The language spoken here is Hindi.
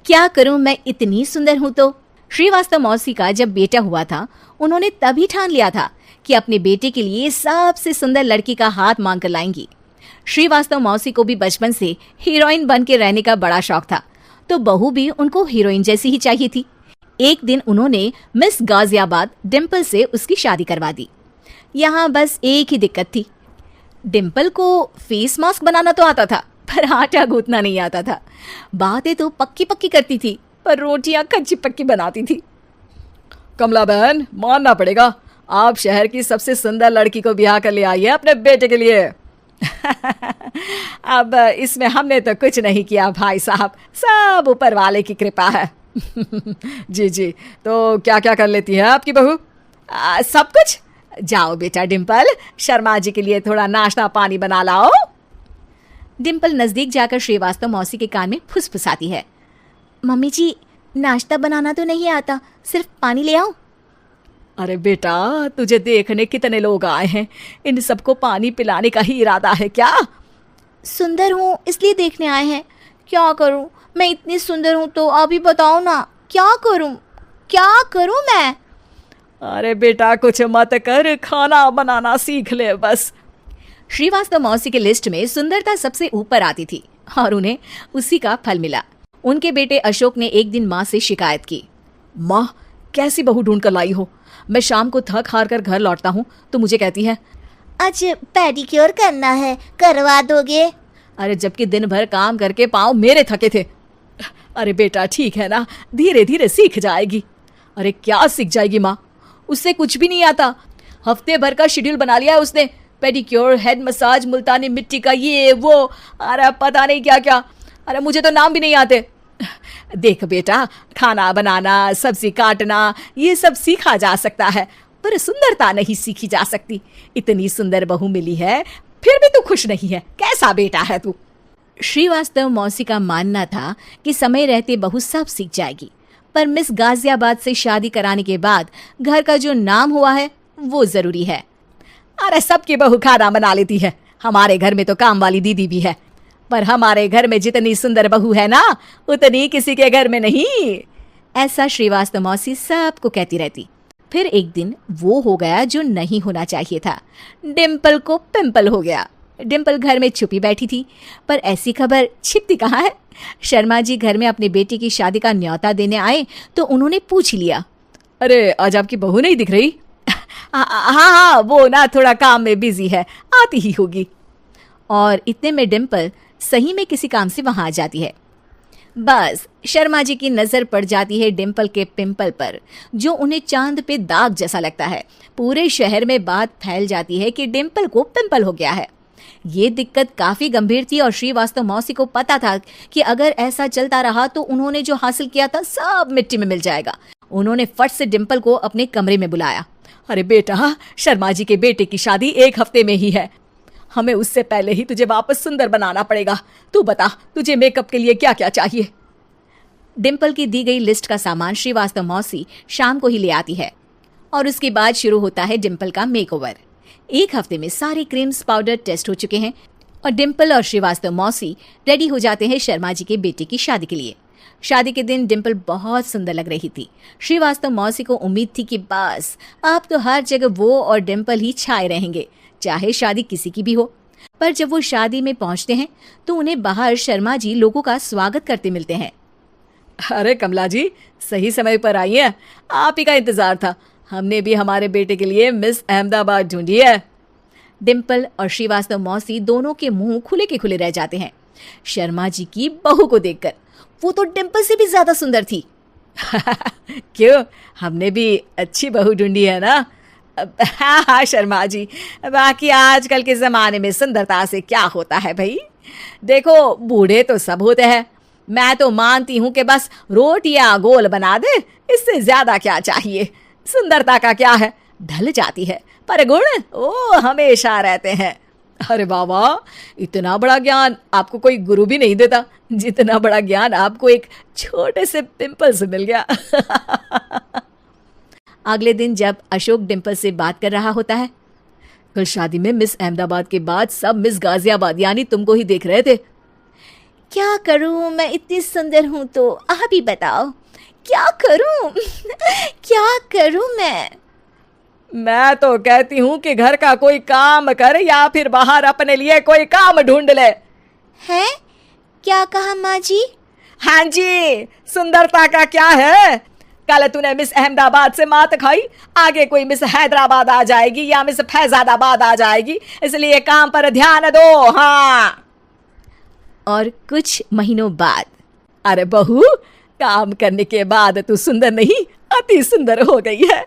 क्या करूं, मैं इतनी सुंदर हूं तो। श्रीवास्तव मौसी का जब बेटा हुआ था, उन्होंने तभी ठान लिया था कि अपने बेटे के लिए सबसे सुंदर लड़की का हाथ मांग कर लाएंगी। श्रीवास्तव मौसी को भी बचपन से हीरोइन बन के रहने का बड़ा शौक था, तो बहू भी उनको हीरोइन जैसी ही चाहिए थी। एक दिन उन्होंने मिस गाजियाबाद डिम्पल से उसकी शादी करवा दी। यहाँ बस एक ही दिक्कत थी, डिम्पल को फेस मास्क बनाना तो आता था, पर आटा गूंथना नहीं आता था। बातें तो पक्की पक्की करती थी, पर रोटियां कच्ची पक्की बनाती थी। कमला बहन, मानना पड़ेगा, आप शहर की सबसे सुंदर लड़की को ब्याह कर ले आई है अपने बेटे के लिए। अब इसमें हमने तो कुछ नहीं किया भाई साहब, सब ऊपर वाले की कृपा है। जी जी, तो क्या क्या कर लेती है आपकी बहू? सब कुछ। जाओ बेटा डिम्पल, शर्मा जी के लिए थोड़ा नाश्ता पानी बना लाओ। डिम्पल नजदीक जाकर श्रीवास्तव मौसी के कान में फुसफुसाती है। मम्मी जी, नाश्ता बनाना तो नहीं आता, सिर्फ पानी ले आओ। अरे बेटा, तुझे देखने कितने लोग आए हैं, इन सबको पानी पिलाने का ही इरादा है क्या? सुंदर हूँ इसलिए देखने आए हैं। क्या करूँ, मैं इतनी सुंदर हूँ तो अभी बताओ ना, क्या करूँ मैं? अरे बेटा, कुछ मत कर, खाना बनाना सीख ले बस। श्रीवास्तव मौसी के लिस्ट में सुंदरता सबसे ऊपर आती थी और उन्हें उसी का फल मिला। उनके बेटे अशोक ने एक दिन माँ से शिकायत की। माँ, कैसी बहू ढूंढ कर लाई हो? मैं शाम को थक हार कर घर लौटता हूँ तो मुझे कहती है, आज पेडिक्योर करना है, करवा दोगे? अरे जबकि दिन भर काम करके पाँव मेरे थके थे। अरे बेटा ठीक है ना, धीरे धीरे सीख जाएगी। अरे क्या सीख जाएगी माँ, उससे कुछ भी नहीं आता। हफ्ते भर का शेड्यूल बना लिया है उसने, पेडिक्योर, हेड मसाज, मुल्तानी मिट्टी का ये वो, अरे पता नहीं क्या क्या। अरे मुझे तो नाम भी नहीं आते। देख बेटा, खाना बनाना, सब्जी काटना, ये सब सीखा जा सकता है, पर सुंदरता नहीं सीखी जा सकती। इतनी सुंदर बहू मिली है, फिर भी तू खुश नहीं है, कैसा बेटा है तू? श्रीवास्तव मौसी का मानना था कि समय रहते बहू सब सीख जाएगी, पर मिस गाजियाबाद से शादी कराने के बाद घर का जो नाम हुआ है वो जरूरी है। अरे सबकी बहू खाना बना लेती है, हमारे घर में तो काम वाली दीदी भी है, पर हमारे घर में जितनी सुंदर बहू है ना, उतनी किसी के घर में नहीं। ऐसा श्रीवास्तव मौसी सबको कहती रहती। फिर एक दिन वो हो गया जो नहीं होना चाहिए था, डिम्पल को पिंपल हो गया। डिम्पल घर में छुपी बैठी थी, पर ऐसी खबर छिपती कहाँ है। शर्मा जी घर में अपने बेटी की शादी का न्योता देने आए तो उन्होंने पूछ लिया, अरे आज आपकी बहू नहीं दिख रही? हाँ, वो ना थोड़ा काम में बिजी है, आती ही होगी। और इतने में डिम्पल सही में किसी काम से वहां आ जाती है। बस शर्मा जी की नजर पड़ जाती है डिम्पल के पिंपल पर, जो उन्हें चांद पे दाग जैसा लगता है। पूरे शहर में बात फैल जाती है कि डिम्पल को पिंपल हो गया है। ये दिक्कत काफी गंभीर थी और श्रीवास्तव मौसी को पता था कि अगर ऐसा चलता रहा तो उन्होंने जो हासिल किया था सब मिट्टी में मिल जाएगा। उन्होंने फट से डिम्पल को अपने कमरे में बुलाया। अरे बेटा, शर्मा जी के बेटे की शादी 1 हफ्ते में ही है, हमें उससे पहले ही तुझे वापस सुंदर बनाना पड़ेगा। तू बता, तुझे मेकअप के लिए क्या क्या चाहिए? डिम्पल की दी गई लिस्ट का सामान श्रीवास्तव मौसी शाम को ही ले आती है और उसके बाद शुरू होता है डिम्पल का मेकओवर। 1 हफ्ते में सारे क्रीम्स पाउडर टेस्ट हो चुके हैं और डिम्पल और श्रीवास्तव मौसी रेडी हो जाते हैं शर्मा जी के बेटे की शादी के लिए। शादी के दिन डिम्पल बहुत सुंदर लग रही थी। श्रीवास्तव मौसी को उम्मीद थी कि बस अब तो हर जगह वो और डिम्पल ही छाए रहेंगे, चाहे शादी किसी की भी हो। पर जब वो शादी में पहुंचते हैं तो उन्हें बाहर शर्मा जी लोगों का स्वागत करते मिलते हैं। अरे कमला जी, सही समय पर आई है, आप ही का इंतजार था। हमने भी हमारे बेटे के लिए मिस अहमदाबाद ढूंढी है। डिम्पल और श्रीवास्तव मौसी दोनों के मुंह खुले के खुले रह जाते हैं शर्मा जी की बहू को देखकर। वो तो डिम्पल से भी ज्यादा सुंदर थी। क्यों, हमने भी अच्छी बहू ढूंढी है ना? हाँ शर्मा जी, बाकी आजकल के जमाने में सुंदरता से क्या होता है भाई। देखो, बूढ़े तो सब होते हैं, मैं तो मानती हूँ कि बस रोटियां गोल बना दे, इससे ज्यादा क्या चाहिए। सुंदरता का क्या है, ढल जाती है, पर गुण वो हमेशा रहते हैं। अरे बाबा, इतना बड़ा ज्ञान आपको कोई गुरु भी नहीं देता जितना बड़ा ज्ञान आपको एक छोटे से पिंपल से मिल गया। अगले दिन जब अशोक डिम्पल से बात कर रहा होता है, कल शादी में मिस अहमदाबाद के बाद सब मिस गाजियाबाद यानी तुमको ही देख रहे थे। क्या करूं, मैं इतनी सुंदर हूं तो आप ही बताओ क्या करूं क्या करूं मैं तो कहती हूँ कि घर का कोई काम कर या फिर बाहर अपने लिए कोई काम ढूंढ ले। है? क्या कहा माँ जी? हाँ जी, सुंदरता का क्या है? कल तूने मिस अहमदाबाद से मात खाई, आगे कोई मिस हैदराबाद आ जाएगी या मिस फैजादाबाद आ जाएगी, इसलिए काम पर ध्यान दो। हाँ। और कुछ महीनों बाद, अरे बहू, काम करने के बाद तू सुंदर नहीं, अति सुंदर हो गई है।